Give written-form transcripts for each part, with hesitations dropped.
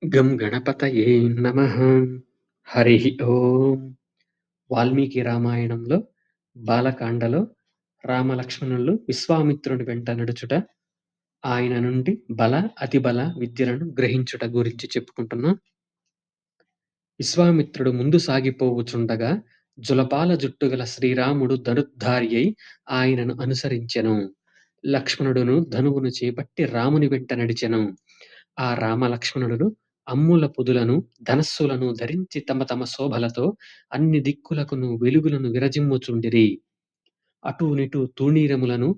గం గణపతయే నమః. హరి ఓం. వాల్మీకి రామాయణంలో బాలకాండలో రామలక్ష్మణులు విశ్వామిత్రుని వెంట నడుచుట, ఆయన నుండి బల అతిబల విద్యలను గ్రహించుట గురించి చెప్పుకుంటున్నాం. విశ్వామిత్రుడు ముందు సాగిపోవుచుండగా జులపాల జుట్టుగల శ్రీరాముడు ధనుర్ధారి అయి ఆయనను అనుసరించెను. లక్ష్మణుడును ధనువును చేపట్టి రాముని వెంట నడిచెను. ఆ రామలక్ష్మణులు అమ్ముల పొదులను ధనస్సులను ధరించి తమ తమ శోభలతో అన్ని దిక్కులకును వెలుగులను విరజిమ్ముచుండిరి. అటూనిటూ తూణీరములను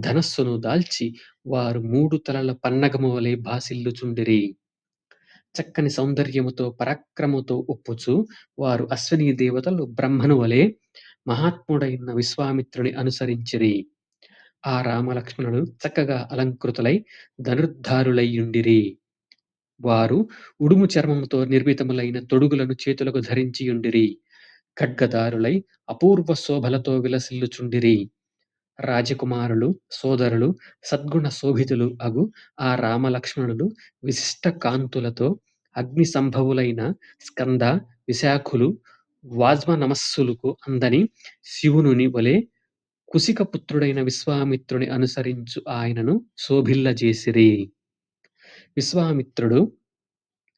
ధనస్సును దాల్చి వారు మూడు తలల పన్నగము వలె భాసిల్లుచుండిరి. చక్కని సౌందర్యముతో పరాక్రమముతో ఒప్పుచు వారు అశ్వినీ దేవతలు బ్రహ్మను వలె మహాత్ముడైన విశ్వామిత్రుని అనుసరించిరి. ఆ రామలక్ష్మణులు చక్కగా అలంకృతులై ధనుర్ధారులైయుండిరి. వారు ఉడుము చర్మముతో నిర్మితములైన తొడుగులను చేతులకు ధరించియుండిరి. ఖడ్గదారులై అపూర్వ శోభలతో విలసిల్లుచుండిరి. రాజకుమారులు సోదరులు సద్గుణ శోభితులు అగు ఆ రామలక్ష్మణులు విశిష్ట కాంతులతో అగ్ని సంభవులైన స్కంద విశాఖులు వాజ్మనమస్సులకు అందని శివునుని వలె కుశిక పుత్రుడైన విశ్వామిత్రుని అనుసరించు ఆయనను శోభిల్లజేసిరి. విశ్వామిత్రుడు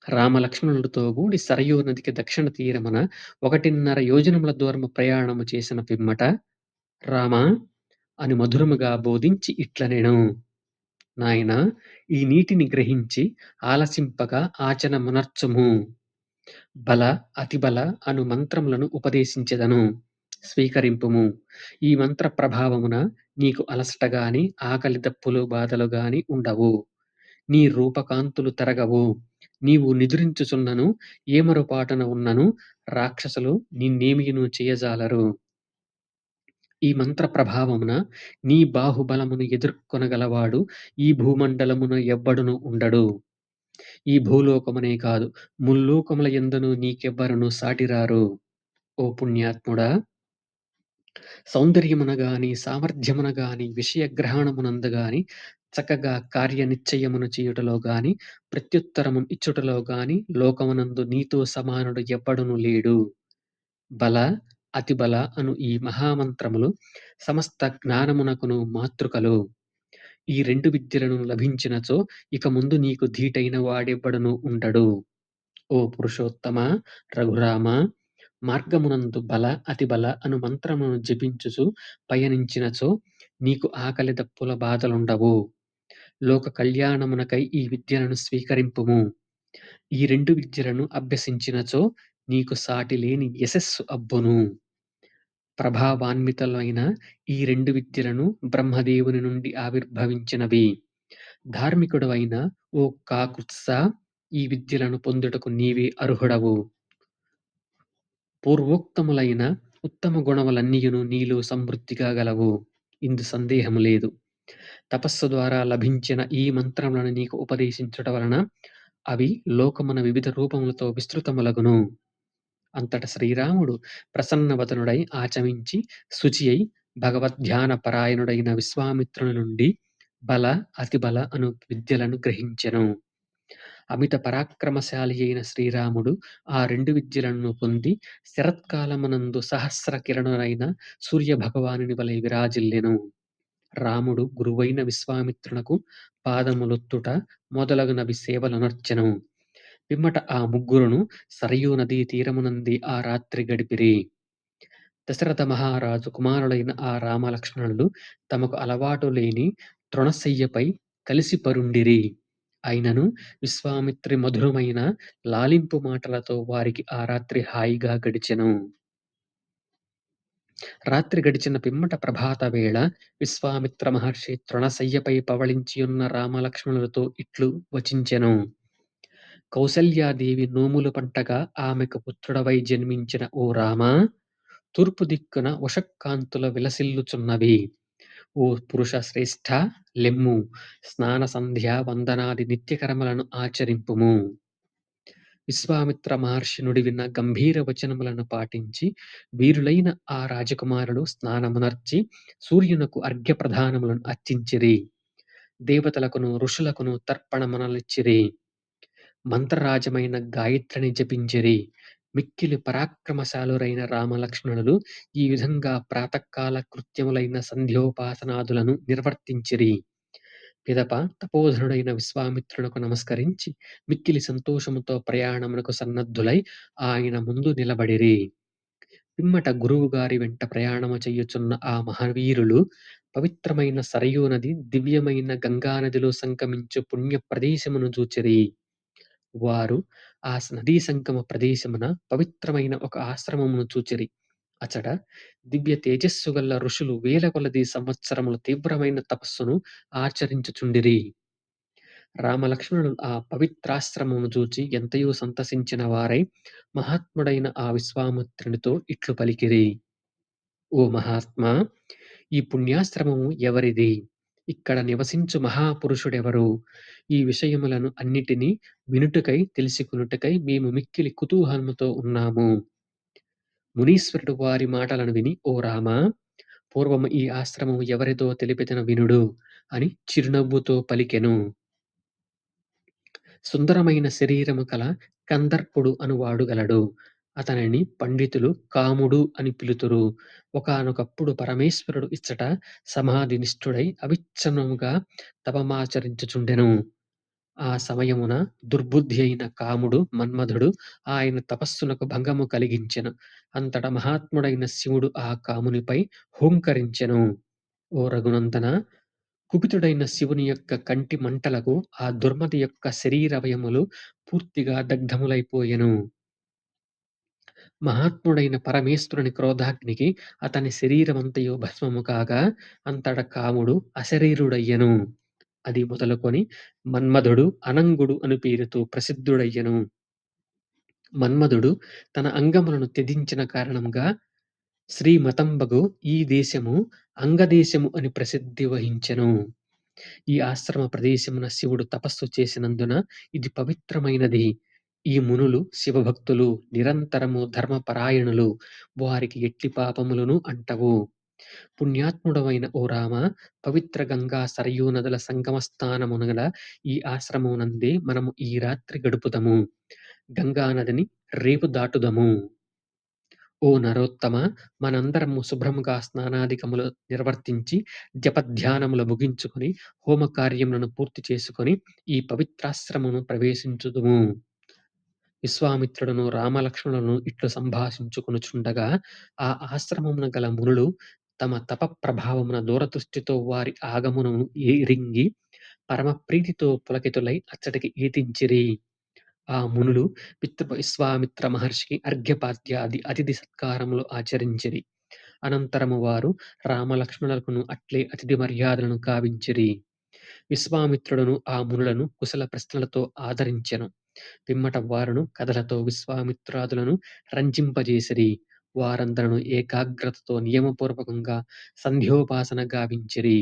రామలక్ష్మణులతో గూడి సరయూ నదికి దక్షిణ తీరమున 1.5 యోజనముల దూరము ప్రయాణము చేసిన పిమ్మట, రామా అని మధురముగా బోధించి ఇట్లనెను: నాయనా, ఈ నీటిని గ్రహించి ఆలసింపక ఆచనమునర్చుము. బల అతిబల అను మంత్రములను ఉపదేశించెదను, స్వీకరింపుము. ఈ మంత్ర ప్రభావమున నీకు అలసట గాని ఆకలి దప్పులు బాధలు గాని ఉండవు. నీ రూపకాంతులు తరగవు. నీవు నిదురించుచున్నను ఏమరుపాటున ఉన్నను రాక్షసులు నిన్నేమియును చేయజాలరు. ఈ మంత్ర ప్రభావమున నీ బాహుబలమును ఎదుర్కొనగలవాడు ఈ భూమండలమున ఎవ్వడును ఉండడు. ఈ భూలోకమునే కాదు ముల్లోకముల యందును నీకెవ్వరును సాటిరారు. ఓ పుణ్యాత్ముడా, సౌందర్యమున గాని సామర్థ్యమున గాని విషయగ్రహణమునందు గాని చక్కగా కార్యనిశ్చయమును చేయుటలో గాని ప్రత్యుత్తరము ఇచ్చుటలో గాని లోకమునందు నీతో సమానుడు ఎవ్వడును లేడు. బల అతిబల అను ఈ మహామంత్రములు సమస్త జ్ఞానమునకును మాతృకలు. ఈ 2 విద్యలను లభించినచో ఇక ముందు నీకు ధీటైన వాడెవ్వడును ఉండడు. ఓ పురుషోత్తమ రఘురామ, మార్గమునందు బల అతిబల అను మంత్రమును జపించుచు పయనించినచో నీకు ఆకలి దప్పుల బాధలుండవు. లోక కళ్యాణమునకై ఈ విద్యలను స్వీకరింపుము. ఈ 2 విద్యలను అభ్యసించినచో నీకు సాటి లేని యశస్సు అబ్బును. ప్రభావాన్వితలైన ఈ 2 విద్యలను బ్రహ్మదేవుని నుండి ఆవిర్భవించినవి. ధార్మికుడవైన ఓ కాకుత్సా, ఈ విద్యలను పొందుటకు నీవే అర్హుడవు. పూర్వోక్తములైన ఉత్తమ గుణములన్నియును నీలో సమృద్ధిగా గలవు. ఇందు సందేహము లేదు. తపస్సు ద్వారా లభించిన ఈ మంత్రములను నీకు ఉపదేశించుట వలన అవి లోకమున వివిధ రూపములతో విస్తృతములగును. అంతట శ్రీరాముడు ప్రసన్నవదనుడై ఆచమించి శుచి అయి భగవద్ధ్యాన పరాయణుడైన విశ్వామిత్రుని నుండి బల అతిబల అను విద్యలను గ్రహించెను. అమిత పరాక్రమశాలి అయిన శ్రీరాముడు ఆ 2 విద్యలను పొంది శరత్కాలమునందు సహస్ర కిరణులైన సూర్య భగవానుని వలె విరాజిల్లెను. రాముడు గురువైన విశ్వామిత్రునకు పాదములొత్తుట మొదలగునవి సేవలనర్చెను. పిమ్మట ఆ ముగ్గురును సరయూ నదీ తీరమునందే ఆ రాత్రి గడిపిరి. దశరథ మహారాజు కుమారులైన ఆ రామలక్ష్మణులు తమకు అలవాటు లేని తృణశయ్యపై కలిసి పరుండిరి. అయినను విశ్వామిత్రి మధురమైన లాలింపు మాటలతో వారికి ఆ రాత్రి హాయిగా గడిచెను. రాత్రి గడిచిన పిమ్మట ప్రభాత వేళ విశ్వామిత్ర మహర్షి తృణశయ్యపై పవళించియున్న రామలక్ష్మణులతో ఇట్లు వచించెను: కౌసల్యాదేవి నోములు పంటగా ఆమెకు పుత్రుడవై జన్మించిన ఓ రామా, తూర్పు దిక్కున ఉషఃకాంతుల విలసిల్లుచున్నవి. ఓ పురుష శ్రేష్ఠ, లెమ్ము, స్నాన సంధ్యా వందనాది నిత్యకర్మలను ఆచరింపుము. విశ్వామిత్ర మహర్షి నుడివిన గంభీర వచనములను పాటించి వీరులైన ఆ రాజకుమారులు స్నానమునర్చి సూర్యునకు అర్ఘ్య ప్రదానములను అర్చించిరి. దేవతలకును ఋషులకును తర్పణమునలిచ్చిరి. మంత్రరాజమైన గాయత్రిని జపించిరి. మిక్కిలి పరాక్రమశాలురైన రామలక్ష్మణులు ఈ విధంగా ప్రాతకాల కృత్యములైన సంధ్యోపాసనాదులను నిర్వర్తించిరి. పిదప తపోధనుడైన విశ్వామిత్రునకు నమస్కరించి మిక్కిలి సంతోషముతో ప్రయాణమునకు సన్నద్ధులై ఆయన ముందు నిలబడిరి. పిమ్మట గురువుగారి వెంట ప్రయాణము చేయుచున్న ఆ మహావీరులు పవిత్రమైన సరయూ నది, దివ్యమైన గంగానదిలో సంగమించు పుణ్య ప్రదేశమును చూచిరి. వారు ఆ నదీ సంగమ ప్రదేశమున పవిత్రమైన ఒక ఆశ్రమమును చూచిరి. అచట దివ్య తేజస్సు గల ఋషులు వేల కొలది సంవత్సరముల తీవ్రమైన తపస్సును ఆచరించుచుండిరి. రామలక్ష్మణులు ఆ పవిత్రాశ్రమమును చూచి ఎంతయో సంతసించిన వారై మహాత్ముడైన ఆ విశ్వామిత్రునితో ఇట్లు పలికిరి. ఓ మహాత్మా! ఈ పుణ్యాశ్రమము ఎవరిది? ఇక్కడ నివసించు మహాపురుషుడెవరు? ఈ విషయములను అన్నిటినీ వినుటకై, తెలిసికొనుటకై మేము మిక్కిలి కుతూహలముతో ఉన్నాము. మునీశ్వరుడు వారి మాటలను విని, ఓ రామా! పూర్వము ఈ ఆశ్రమము ఎవరిదో తెలిపెదను వినుడు అని చిరునవ్వుతో పలికెను. సుందరమైన శరీరము కల కందర్పుడు అనువాడు గలడు. అతనిని పండితులు కాముడు అని పిలుతురు. ఒకానొకప్పుడు పరమేశ్వరుడు ఇచ్చట సమాధినిష్ఠుడై అవిచ్ఛిన్నముగా తపమాచరించుచుండెను. ఆ సమయమున దుర్బుద్ధి అయిన కాముడు మన్మధుడు ఆయన తపస్సునకు భంగము కలిగించెను. అంతట మహాత్ముడైన శివుడు ఆ కామునిపై హూంకరించెను. ఓ రఘునందన! కుపితుడైన శివుని యొక్క కంటి మంటలకు ఆ దుర్మతి యొక్క శరీరవయములు పూర్తిగా దగ్ధములైపోయెను. మహాత్ముడైన పరమేశ్వరుని క్రోధాగ్నికి అతని శరీరమంతయు భస్మము కాగా, అంతట కాముడు అశరీరుడయ్యెను. అది మొదలుకొని మన్మధుడు, అనంగుడు అను పేరుతో ప్రసిద్ధుడయ్యెను. మన్మధుడు తన అంగములను త్యజించిన కారణంగా శ్రీమతంబగు ఈ దేశము అంగదేశము అని ప్రసిద్ధి వహించెను. ఈ ఆశ్రమ ప్రదేశమున శివుడు తపస్సు చేసినందున ఇది పవిత్రమైనది. ఈ మునులు శివభక్తులు, నిరంతరము ధర్మపరాయణులు. వారికి ఎట్టి పాపములను అంటవు. పుణ్యాత్ముడవైన ఓ రామ! పవిత్ర గంగా సరయూ నదుల సంగమ స్థానమున గల ఈ ఆశ్రమమునందే మనము ఈ రాత్రి గడుపుదము. గంగా నదిని రేపు దాటుదము. ఓ నరోత్తమ! మనందరము శుభ్రముగా స్నానాదికములు నిర్వర్తించి, జపధ్యానములు ముగించుకొని, హోమకార్యములను పూర్తి చేసుకొని, ఈ పవిత్రాశ్రమమును ప్రవేశించుదుము. విశ్వామిత్రుడును, రామలక్ష్మణులను ఇట్లు సంభాషించుకొనుచుండగా, ఆ ఆశ్రమమున గల మునులు తమ తప ప్రభావమున దూరదృష్టితో వారి ఆగమనమును ఎరింగి, పరమ ప్రీతితో పులకితులై అచ్చటికి ఏతించిరి. ఆ మునులు విశ్వామిత్ర మహర్షికి అర్ఘ్యపాద్యాది అతిథి సత్కారములు ఆచరించిరి. అనంతరము వారు రామలక్ష్మణులకును అట్లే అతిథి మర్యాదలను గావించిరి. విశ్వామిత్రుడును ఆ మునులను కుశల ప్రశ్నలతో ఆదరించెను. పిమ్మట వారును కథలతో విశ్వామిత్రాదులను రంజింపజేసిరి. వారందరును ఏకాగ్రతతో నియమపూర్వకంగా సంధ్యోపాసన గావించిరి.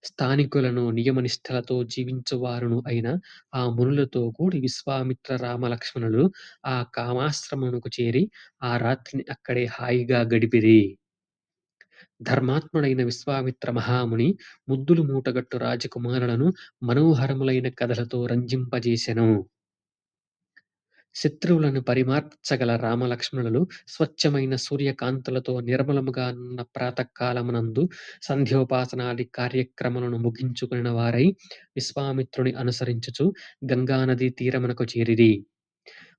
స్థానికులను నియమనిష్టలతో జీవించువారును అయిన ఆ మునులతో కూడి విశ్వామిత్ర రామలక్ష్మణులు ఆ కామాశ్రమమునకు చేరి ఆ రాత్రిని అక్కడే హాయిగా గడిపిరి. ధర్మాత్ముడైన విశ్వామిత్ర మహాముని ముద్దులు మూటగట్టు రాజకుమారులను మనోహరములైన కథలతో రంజింపజేసెను. శత్రువులను పరిమార్చగల రామలక్ష్మణులు స్వచ్ఛమైన సూర్యకాంతులతో నిర్మలముగా నున్న ప్రాతకాలమునందు సంధ్యోపాసనాది కార్యక్రమములను ముగించుకొనిన వారై విశ్వామిత్రుని అనుసరించుచు గంగానదీ తీరమునకు చేరిరి.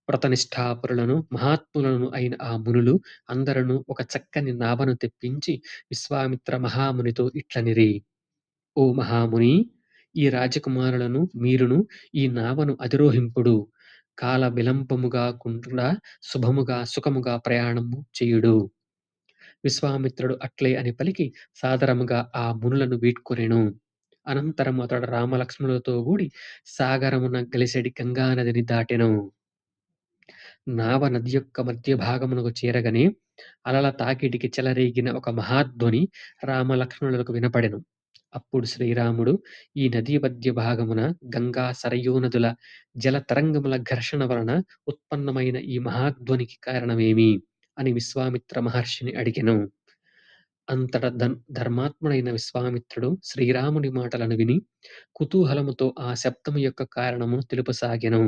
వ్రతనిష్ఠాపరులను మహాత్ములను అయిన ఆ మునులు అందరును ఒక చక్కని నావను తెప్పించి విశ్వామిత్ర మహామునితో ఇట్లనిరి. ఓ మహాముని! ఈ రాజకుమారులను మీరును ఈ నావను అధిరోహింపుడు. కాల విలంబము గాకుండా శుభముగా సుఖముగా ప్రయాణము చేయుడు. విశ్వామిత్రుడు అట్లే అని పలికి సాదరముగా ఆ మునులను వీడ్కొనెను. అనంతరము అతడు రామలక్ష్మణులతో గూడి సాగరమున గలిసెడి గంగానదిని దాటెను. నావ నది యొక్క మధ్య భాగమునకు చేరగనే అలల తాకిడికి చెలరేగిన ఒక మహాధ్వని రామలక్ష్మణులకు వినపడెను. అప్పుడు శ్రీరాముడు ఈ నదీ మధ్య భాగమున గంగా సరయూ నదుల జల తరంగముల ఘర్షణ వలన ఉత్పన్నమైన ఈ మహాధ్వనికి కారణమేమి అని విశ్వామిత్ర మహర్షిని అడిగెను. అంతట ధర్మాత్ముడైన విశ్వామిత్రుడు శ్రీరాముని మాటలను విని కుతూహలముతో ఆ శబ్దము యొక్క కారణమును తెలుపసాగెను.